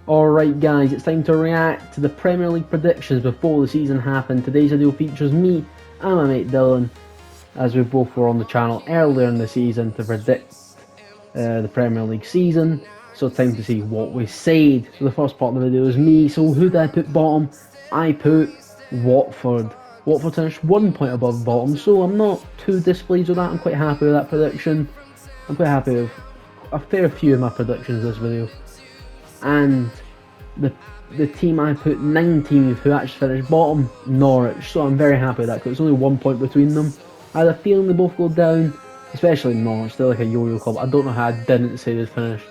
Alright guys, it's time to react to the Premier League predictions before the season happened. Today's video features me and my mate Dillon, as we both were on the channel earlier in the season to predict the Premier League season. So it's time to see what we said. So the first part of the video is me. So who did I put bottom? I put Watford. Watford finished 1 point above bottom, so I'm not too displeased with that. I'm quite happy with that prediction. I'm quite happy with a fair few of my predictions this video. And the team I put 19th, who actually finished bottom, Norwich. So I'm very happy with that because it's only 1 point between them. I had a feeling they both go down, especially Norwich. They're like a yo-yo club. I don't know how I didn't say they'd finish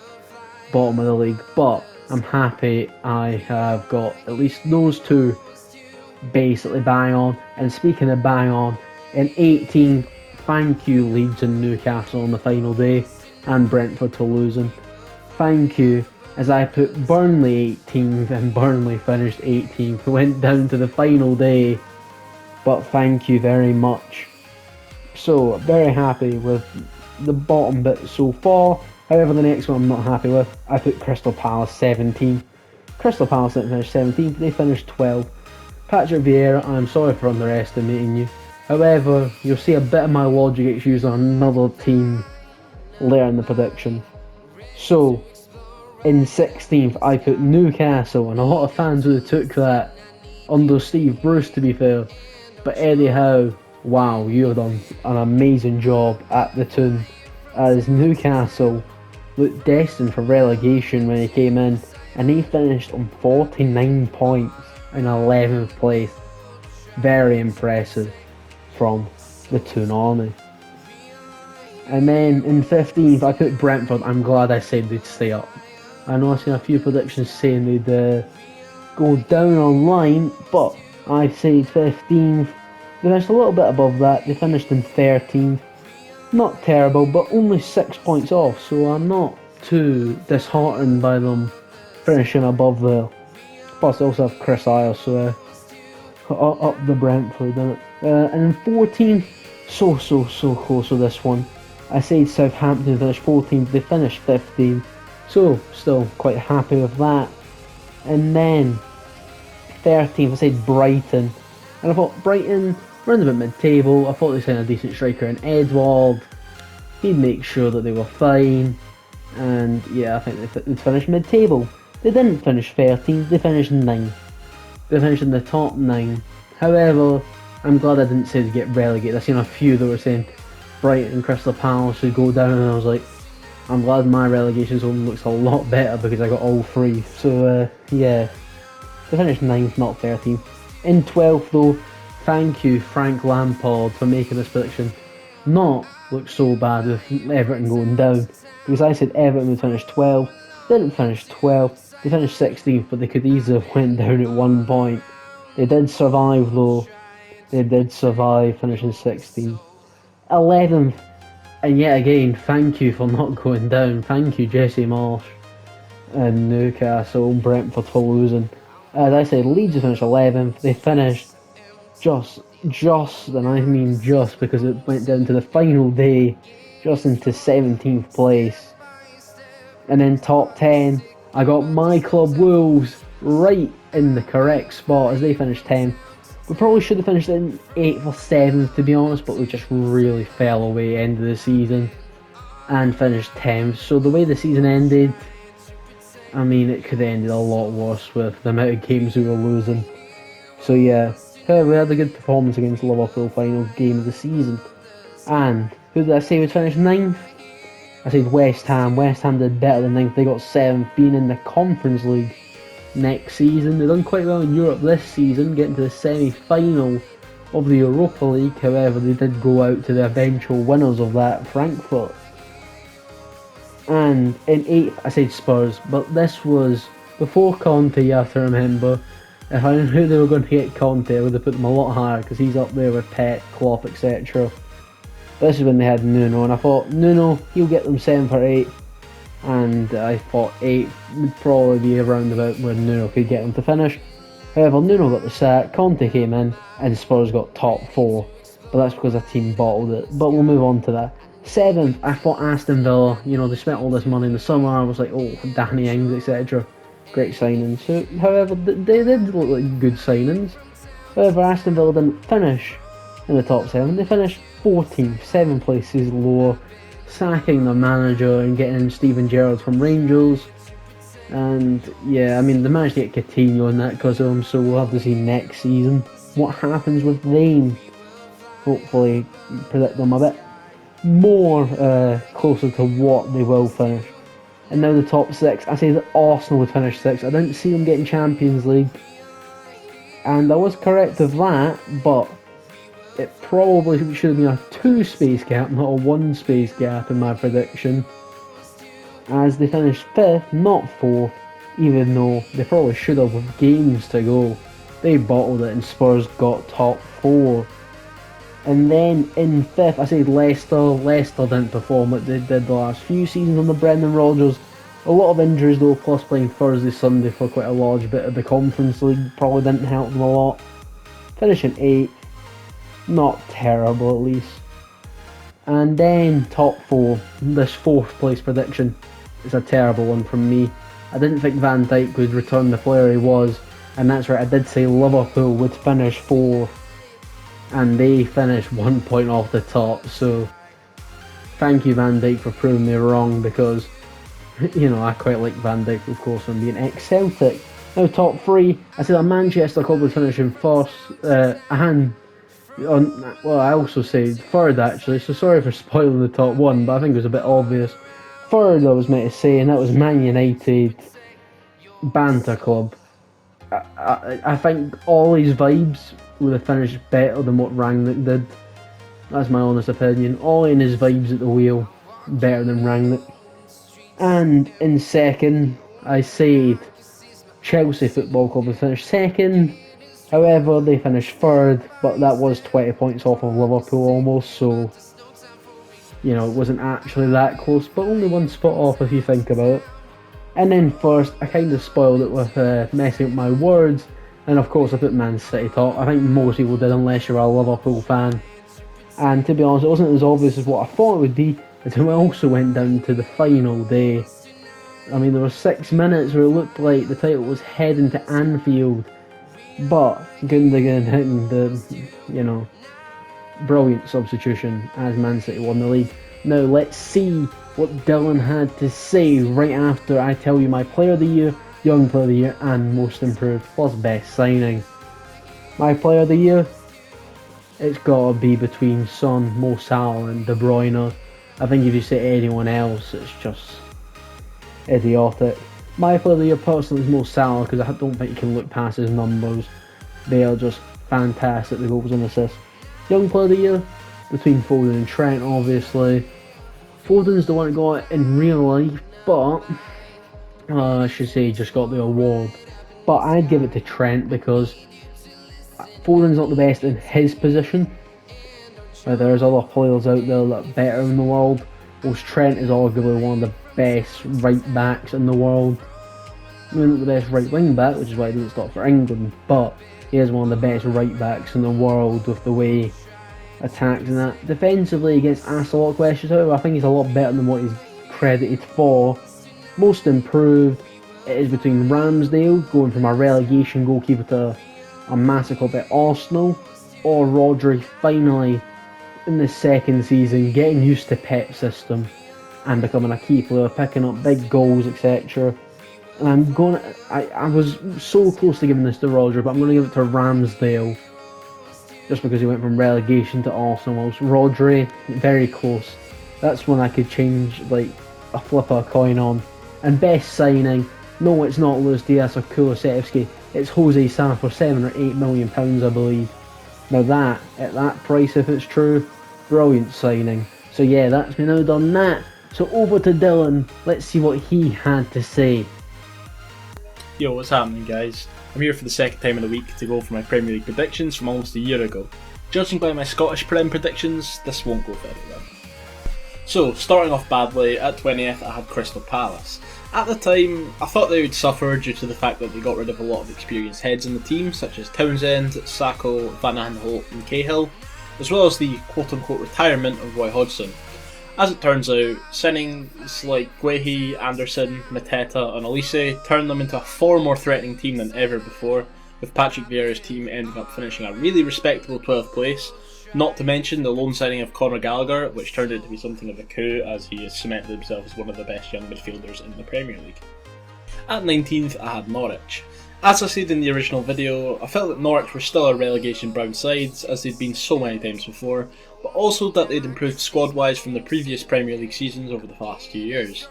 bottom of the league, but I'm happy I have got at least those two basically bang on. And speaking of bang on, in 18th, thank you Leeds and Newcastle on the final day, and Brentford for losing. Thank you. As I put Burnley 18th and Burnley finished 18th. Went down to the final day, but thank you very much. So, very happy with the bottom bit so far. However, the next one I'm not happy with. I put Crystal Palace 17th. Crystal Palace didn't finish 17th, they finished 12th. Patrick Vieira, I'm sorry for underestimating you. However, you'll see a bit of my logic gets used on another team later in the prediction. So, in 16th, I put Newcastle, and a lot of fans would have took that under Steve Bruce, to be fair. But Eddie Howe, wow, you have done an amazing job at the Toon, as Newcastle looked destined for relegation when he came in, and he finished on 49 points in 11th place. Very impressive from the Toon army. And then in 15th, I put Brentford. I'm glad I said they'd stay up. I know I've seen a few predictions saying they'd go down online, but I said 15th. They finished a little bit above that. They finished in 13th. Not terrible, but only 6 points off, so I'm not too disheartened by them finishing above there. Plus, I also have Chris Isles, so up the Brentford, innit? And in 14th, so close with this one. I said Southampton finished 14th, they finished 15th. So, still quite happy with that. And then, 13th, I said Brighton. And I thought Brighton, round about mid-table. I thought they signed a decent striker in Edward. He'd make sure that they were fine. And yeah, I think they'd finish mid-table. They didn't finish 13th, they finished 9th. They finished in the top 9. However, I'm glad I didn't say they'd get relegated. I've seen a few that were saying Brighton and Crystal Palace should go down, and I was like, I'm glad my relegation zone looks a lot better because I got all three. So yeah, they finished 9th, not 13th. In 12th though, thank you Frank Lampard for making this prediction not look so bad with Everton going down. Because I said Everton would finish 12th, didn't finish 12th, they finished 16th, but they could easily have went down at 1 point. They did survive though, they did survive, finishing 16th. 11th. And yet again, thank you for not going down. Thank you, Jesse Marsh and Newcastle and Brentford for losing. As I said, Leeds finished 11th. They finished just, and I mean just, because it went down to the final day, just into 17th place. And then top 10, I got my club Wolves right in the correct spot as they finished 10th. We probably should have finished in 8th or 7th, to be honest, but we just really fell away end of the season and finished 10th. So the way the season ended, I mean, it could have ended a lot worse with the amount of games we were losing. So yeah, we had a good performance against Liverpool, final game of the season. And who did I say would finish 9th? I said West Ham. West Ham did better than 9th. They got 7th, being in the Conference League next season. They've done quite well in Europe this season, getting to the semi-final of the Europa League. However, they did go out to the eventual winners of that, Frankfurt. And in 8th, I said Spurs, but this was before Conte, you have to remember. If I knew they were going to get Conte, I would have put them a lot higher, because he's up there with Pep, Klopp, etc. This is when they had Nuno, and I thought, Nuno, he'll get them 7th or 8th. And I thought 8th would probably be around about where Nuno could get them to finish. However, Nuno got the sack, Conte came in, and Spurs got top 4. But that's because a team bottled it. But we'll move on to that. 7th, I thought Aston Villa. You know, they spent all this money in the summer. I was like, oh, Danny Ings, etc. great signings. So, however, they did look like good signings. However, Aston Villa didn't finish in the top 7. They finished 14th, 7 places lower, sacking the manager and getting Steven Gerrard from Rangers. And yeah, I mean, they managed to get Coutinho in that because of him, so we'll have to see next season what happens with them. Hopefully, predict them a bit more closer to what they will finish. And now the top 6, I say that Arsenal would finish 6th. I didn't see them getting Champions League. And I was correct with that, but it probably should have been a 2 space gap, not a 1 space gap in my prediction. As they finished 5th, not 4th, even though they probably should have with games to go. They bottled it and Spurs got top 4. And then in 5th, I said Leicester. Leicester didn't perform like they did the last few seasons under Brendan Rodgers. A lot of injuries though, plus playing Thursday, Sunday for quite a large bit of the Conference League probably didn't help them a lot. Finishing 8th, not terrible at least. And then top 4, this 4th place prediction is a terrible one from me. I didn't think Van Dijk would return the player he was, and that's right, I did say Liverpool would finish 4th. And they finished 1 point off the top, so thank you Van Dijk for proving me wrong, because you know I quite like Van Dijk, of course, and being ex-Celtic. Now top 3, I said that Manchester Club would finish in 1st, and well, I also said 3rd actually, so sorry for spoiling the top 1, but I think it was a bit obvious. 3rd I was meant to say, and that was Man United, Banter Club. I think Ollie's vibes would have finished better than what Rangnick did. That's my honest opinion. Ollie and his vibes at the wheel, better than Rangnick. And in 2nd, I said Chelsea Football Club would finish 2nd. However, they finished 3rd, but that was 20 points off of Liverpool almost, so you know, it wasn't actually that close, but only 1 spot off if you think about it. And then 1st, I kind of spoiled it with messing up my words, and of course I put Man City top. I think most people did, unless you're a Liverpool fan. And to be honest, it wasn't as obvious as what I thought it would be, until I also went down to the final day. I mean, there were 6 minutes where it looked like the title was heading to Anfield, but Gundogan hitting the, you know, brilliant substitution as Man City won the league. Now let's see what Dillon had to say right after I tell you my Player of the Year, Young Player of the Year and Most Improved plus Best Signing. My Player of the Year, it's got to be between Son, Mo Salah and De Bruyne. I think if you say anyone else, it's just idiotic. My Player of the Year personally is Mo Salah, because I don't think you can look past his numbers. They are just fantastic, the goals and assists. Young Player of the Year, between Foden and Trent, obviously. Foden's the one that got it in real life, but I should say he just got the award. But I'd give it to Trent, because Foden's not the best in his position. There's other players out there that are better in the world, whilst Trent is arguably one of the best right backs in the world. I mean, not the best right wing back, which is why he didn't start for England, but he is one of the best right backs in the world with the way he attacks and that. Defensively, he gets asked a lot of questions, however, I think he's a lot better than what he's credited for. Most improved, it is between Ramsdale, going from a relegation goalkeeper to a massive club at Arsenal, or Rodri finally in the 2nd season getting used to Pep's system and becoming a key player, picking up big goals, etc. And I was so close to giving this to Rodri, but I'm going to give it to Ramsdale, just because he went from relegation to Arsenal. Whilst Rodri, very close. That's when I could change, like, a flip of a coin on. And best signing, no, it's not Luis Diaz or Kulusevski, it's Jose Sa for £7 or £8 million, I believe. Now that, at that price, if it's true, brilliant signing. So yeah, that's me now done that. So over to Dillon, let's see what he had to say. Yo, what's happening, guys? I'm here for the 2nd time in a week to go for my Premier League predictions from almost a year ago. Judging by my Scottish PREM predictions, this won't go very well. So, starting off badly, at 20th I had Crystal Palace. At the time, I thought they would suffer due to the fact that they got rid of a lot of experienced heads in the team, such as Townsend, Sacco, Van Aanholt and Cahill, as well as the quote-unquote retirement of Roy Hodgson. As it turns out, signings like Guehi, Anderson, Mateta and Elise turned them into a far more threatening team than ever before, with Patrick Vieira's team ending up finishing a really respectable 12th place, not to mention the loan signing of Conor Gallagher, which turned out to be something of a coup as he has cemented himself as one of the best young midfielders in the Premier League. At 19th I had Norwich. As I said in the original video, I felt that Norwich were still a relegation bound side, as they'd been so many times before, but also that they'd improved squad wise from the previous Premier League seasons over the past few years.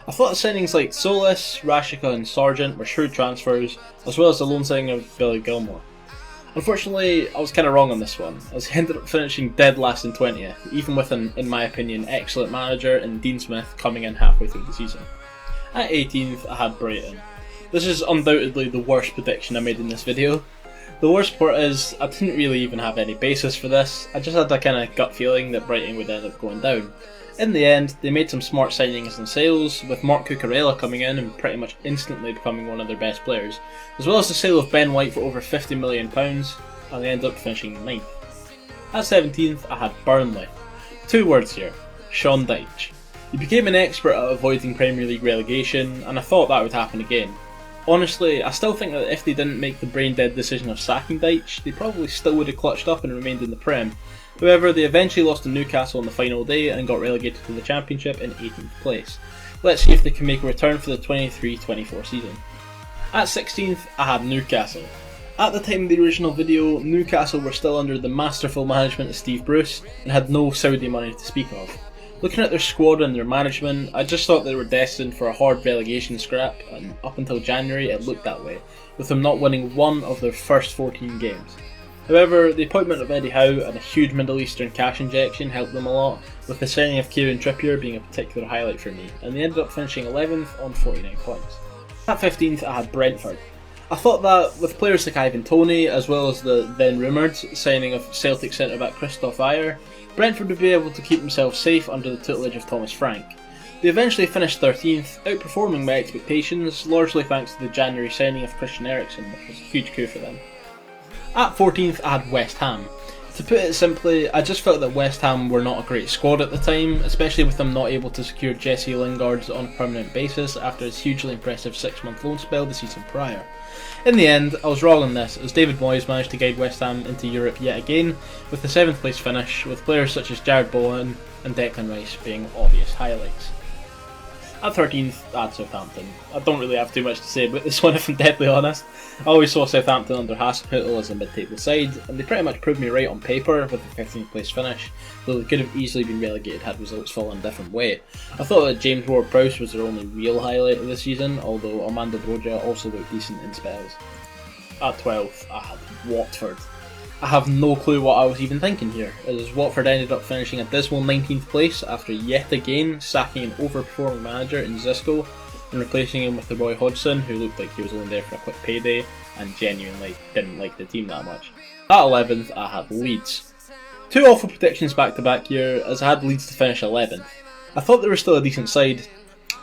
I thought the signings like Solis, Rashica and Sargent were shrewd transfers, as well as the loan signing of Billy Gilmore. Unfortunately, I was kind of wrong on this one, as he ended up finishing dead last in 20th, even with an, in my opinion, excellent manager in Dean Smith coming in halfway through the season. At 18th I had Brighton. This is undoubtedly the worst prediction I made in this video. The worst part is, I didn't really even have any basis for this, I just had that kind of gut feeling that Brighton would end up going down. In the end, they made some smart signings and sales, with Mark Cucurella coming in and pretty much instantly becoming one of their best players, as well as the sale of Ben White for over £50 million, and they ended up finishing 9th. At 17th I had Burnley. 2 words here: Sean Dyche. He became an expert at avoiding Premier League relegation, and I thought that would happen again. Honestly, I still think that if they didn't make the brain-dead decision of sacking Dyche, they probably still would have clutched up and remained in the Prem. However, they eventually lost to Newcastle on the final day and got relegated to the Championship in 18th place. Let's see if they can make a return for the 23-24 season. At 16th, I had Newcastle. At the time of the original video, Newcastle were still under the masterful management of Steve Bruce and had no Saudi money to speak of. Looking at their squad and their management, I just thought they were destined for a hard relegation scrap, and up until January it looked that way, with them not winning one of their first 14 games. However, the appointment of Eddie Howe and a huge Middle Eastern cash injection helped them a lot, with the signing of Kieran Trippier being a particular highlight for me, and they ended up finishing 11th on 49 points. At 15th I had Brentford. I thought that with players like Ivan Toney, as well as the then rumoured signing of Celtic centre-back Christoph Ayer, Brentford would be able to keep themselves safe under the tutelage of Thomas Frank. They eventually finished 13th, outperforming my expectations, largely thanks to the January signing of Christian Eriksen, which was a huge coup for them. At 14th I had West Ham. To put it simply, I just felt that West Ham were not a great squad at the time, especially with them not able to secure Jesse Lingard on a permanent basis after his hugely impressive 6-month loan spell the season prior. In the end, I was wrong on this, as David Moyes managed to guide West Ham into Europe yet again, with the 7th place finish, with players such as Jared Bowen and Declan Rice being obvious highlights. At 13th, I had Southampton. I don't really have too much to say about this one if I'm deadly honest. I always saw Southampton under Hasenhüttl as a mid-table side, and they pretty much proved me right on paper with a 15th place finish, though they could have easily been relegated had results fallen a different way. I thought that James Ward-Prowse was their only real highlight of the season, although Armando Broja also looked decent in spells. At 12th, I had Watford. I have no clue what I was even thinking here, as Watford ended up finishing a dismal 19th place after yet again sacking an overperforming manager in Zisco and replacing him with the Roy Hodgson, who looked like he was only there for a quick payday and genuinely didn't like the team that much. At 11th I had Leeds. 2 awful predictions back to back here, as I had Leeds to finish 11th. I thought they were still a decent side,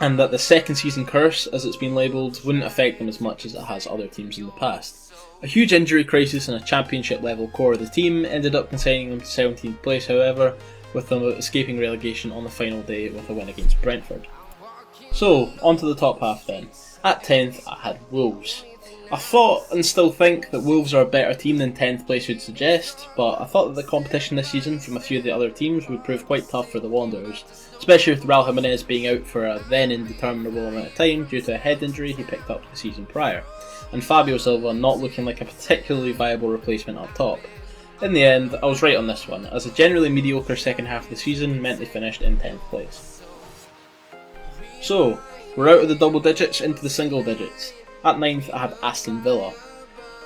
and that the second season curse, as it's been labelled, wouldn't affect them as much as it has other teams in the past. A huge injury crisis and a championship level core of the team ended up consigning them to 17th place however, with them escaping relegation on the final day with a win against Brentford. So, on to the top half then. At 10th I had Wolves. I thought and still think that Wolves are a better team than 10th place would suggest, but I thought that the competition this season from a few of the other teams would prove quite tough for the Wanderers, especially with Raul Jimenez being out for a then indeterminable amount of time due to a head injury he picked up the season prior, and Fabio Silva not looking like a particularly viable replacement up top. In the end, I was right on this one, as a generally mediocre second half of the season meant they finished in 10th place. So, we're out of the double digits into the single digits. At 9th I had Aston Villa.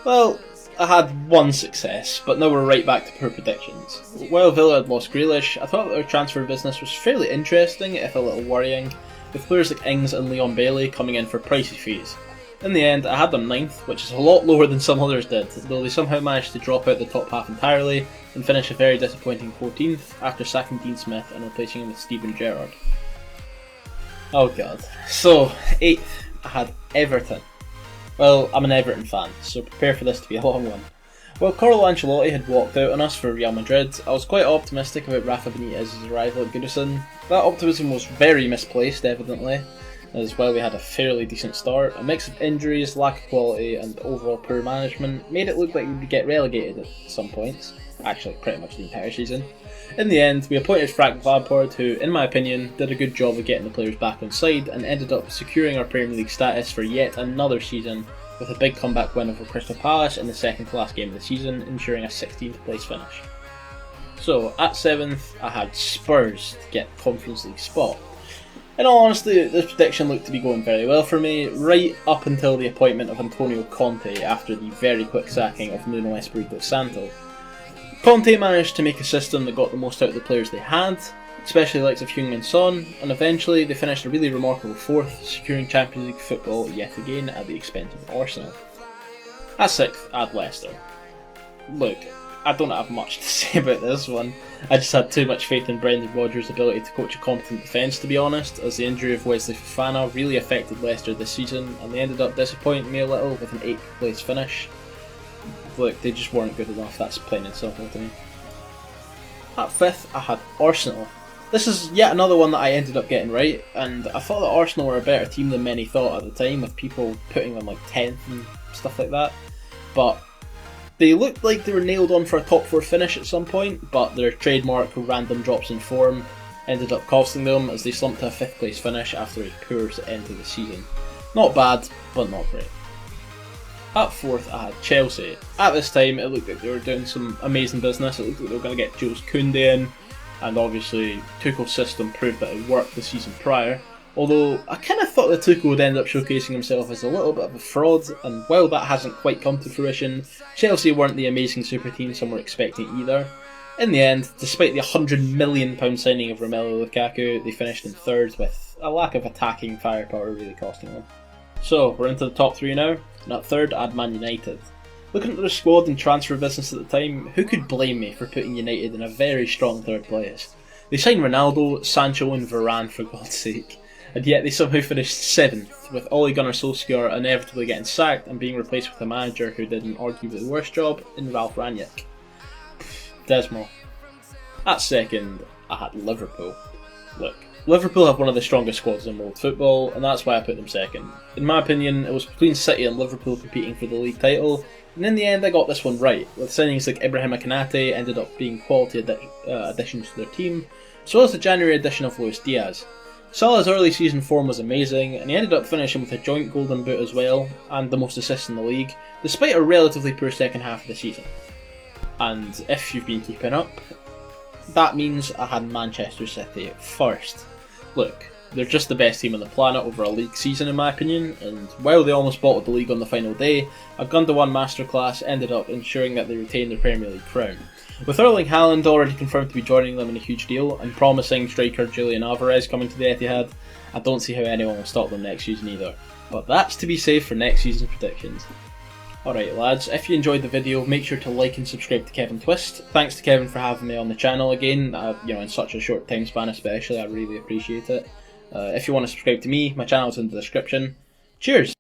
Well, I had one success, but now we're right back to poor predictions. While Villa had lost Grealish, I thought that their transfer business was fairly interesting, if a little worrying, with players like Ings and Leon Bailey coming in for pricey fees. In the end, I had them 9th, which is a lot lower than some others did, though they somehow managed to drop out the top half entirely and finish a very disappointing 14th after sacking Dean Smith and replacing him with Steven Gerrard. Oh god. So, 8th, I had Everton. Well, I'm an Everton fan, so prepare for this to be a long one. While Carlo Ancelotti had walked out on us for Real Madrid, I was quite optimistic about Rafa Benitez's arrival at Goodison. That optimism was very misplaced, evidently, as while we had a fairly decent start, a mix of injuries, lack of quality and overall poor management made it look like we would get relegated at some points, actually pretty much the entire season. In the end, we appointed Frank Lampard, who, in my opinion, did a good job of getting the players back on side and ended up securing our Premier League status for yet another season, with a big comeback win over Crystal Palace in the second to last game of the season, ensuring a 16th place finish. So, at 7th, I had Spurs to get the Conference League spot. In all honesty, this prediction looked to be going very well for me, right up until the appointment of Antonio Conte after the very quick sacking of Nuno Espirito Santo. Conte managed to make a system that got the most out of the players they had, especially the likes of Heung-min Son, and eventually they finished a really remarkable 4th, securing Champions League football yet again at the expense of Arsenal. At 6th, I had Leicester. Look, I don't have much to say about this one. I just had too much faith in Brendan Rodgers' ability to coach a competent defence, to be honest, as the injury of Wesley Fofana really affected Leicester this season, and they ended up disappointing me a little with an 8th place finish. Look, they just weren't good enough, that's plain and simple to me. At 5th, I had Arsenal. This is yet another one that I ended up getting right, and I thought that Arsenal were a better team than many thought at the time, with people putting them like 10th and stuff like that. But they looked like they were nailed on for a top 4 finish at some point, but their trademark random drops in form ended up costing them as they slumped to a 5th place finish after a poor end to the season. Not bad, but not great. At 4th, I had Chelsea. At this time, it looked like they were doing some amazing business. It looked like they were going to get Jules Koundé in, and obviously Tuchel's system proved that it worked the season prior. Although, I kind of thought that Tuchel would end up showcasing himself as a little bit of a fraud, and while that hasn't quite come to fruition, Chelsea weren't the amazing super team some were expecting either. In the end, despite the £100 million signing of Romelu Lukaku, they finished in 3rd, with a lack of attacking firepower really costing them. So, we're into the top 3 now, and at 3rd I had Man United. Looking at their squad and transfer business at the time, who could blame me for putting United in a very strong 3rd place? They signed Ronaldo, Sancho and Varane for God's sake, and yet they somehow finished 7th, with Ole Gunnar Solskjaer inevitably getting sacked and being replaced with a manager who did an arguably worse job in Ralf Rangnick. Dismal. At 2nd, I had Liverpool. Look, Liverpool have one of the strongest squads in world football, and that's why I put them 2nd. In my opinion, it was between City and Liverpool competing for the league title, and in the end I got this one right, with signings like Ibrahim Konate ended up being quality additions to their team, as well as the January addition of Luis Diaz. Salah's early season form was amazing, and he ended up finishing with a joint golden boot as well, and the most assists in the league, despite a relatively poor second half of the season. And if you've been keeping up, that means I had Manchester City first. Look, they're just the best team on the planet over a league season in my opinion, and while they almost bottled the league on the final day, a gun-to-one masterclass ended up ensuring that they retained their Premier League crown. With Erling Haaland already confirmed to be joining them in a huge deal, and promising striker Julian Alvarez coming to the Etihad, I don't see how anyone will stop them next season either. But that's to be saved for next season's predictions. Alright lads, if you enjoyed the video, make sure to like and subscribe to Kevin Twist. Thanks to Kevin for having me on the channel again, in such a short time span especially, I really appreciate it. If you want to subscribe to me, my channel's in the description. Cheers!